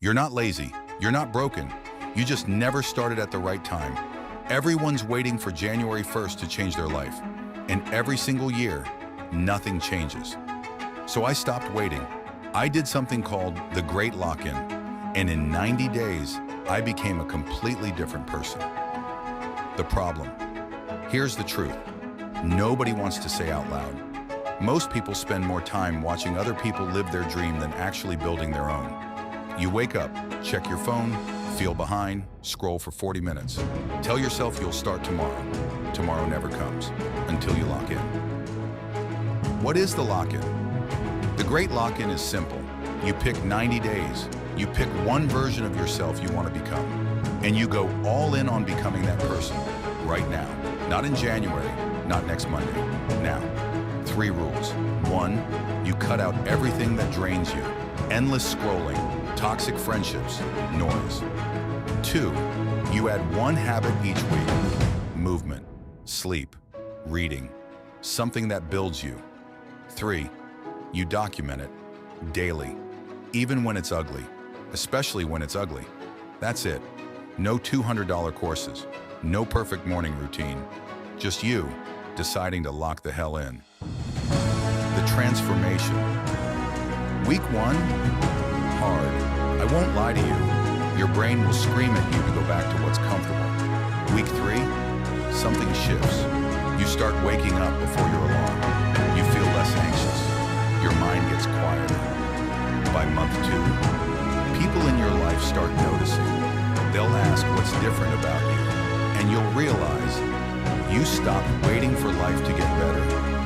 You're not lazy. You're not broken. You just never started at the right time. Everyone's waiting for January 1st to change their life. And every single year, nothing changes. So I stopped waiting. I did something called the Great Lock-In. And in 90 days, I became a completely different person. The problem. Here's the truth. Nobody wants to say out loud. Most people spend more time watching other people live their dream than actually building their own. You wake up, check your phone, feel behind, scroll for 40 minutes. Tell yourself you'll start tomorrow. Tomorrow never comes until you lock in. What is the lock-in? The Great Lock-In is simple. You pick 90 days. You pick one version of yourself you want to become. And you go all in on becoming that person right now. Not in January, not next Monday, now. 3 rules. 1, you cut out everything that drains you. Endless scrolling, toxic friendships, noise. 2, you add one habit each week. Movement, sleep, reading, something that builds you. 3, you document it daily, even when it's ugly, especially when it's ugly. That's it. No $200 courses, no perfect morning routine, just you deciding to lock the hell in. The transformation. Week 1, hard. I won't lie to you. Your brain will scream at you to go back to what's comfortable. Week 3, something shifts. You start waking up before your alarm. You feel less anxious. Your mind gets quieter. By month 2, people in your life start noticing. They'll ask what's different about you, and you'll realize you stopped waiting for life to get better,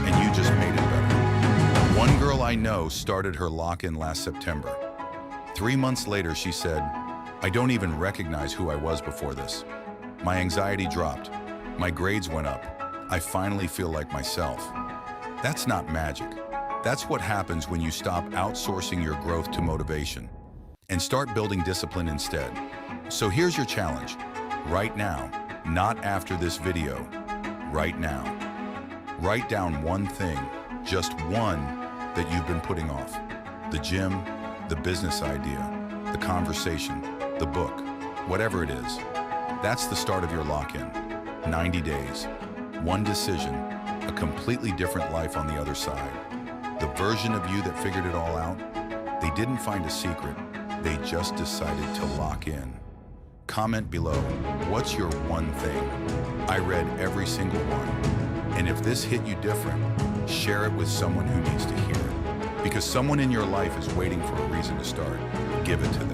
and you just made it better. One girl I know started her lock-in last September. 3 months later, she said, "I don't even recognize who I was before this. My anxiety dropped. My grades went up. I finally feel like myself." That's not magic. That's what happens when you stop outsourcing your growth to motivation and start building discipline instead. So here's your challenge. Right now, not after this video, right now. Write down one thing, just one, that you've been putting off. The gym, the business idea, the conversation, the book, whatever it is. That's the start of your lock-in. 90 days, one decision, a completely different life on the other side. The version of you that figured it all out, they didn't find a secret, they just decided to lock in. Comment below, what's your one thing? I read every single one. And if this hit you different, share it with someone who needs to hear it. Because someone in your life is waiting for a reason to start. Give it to them.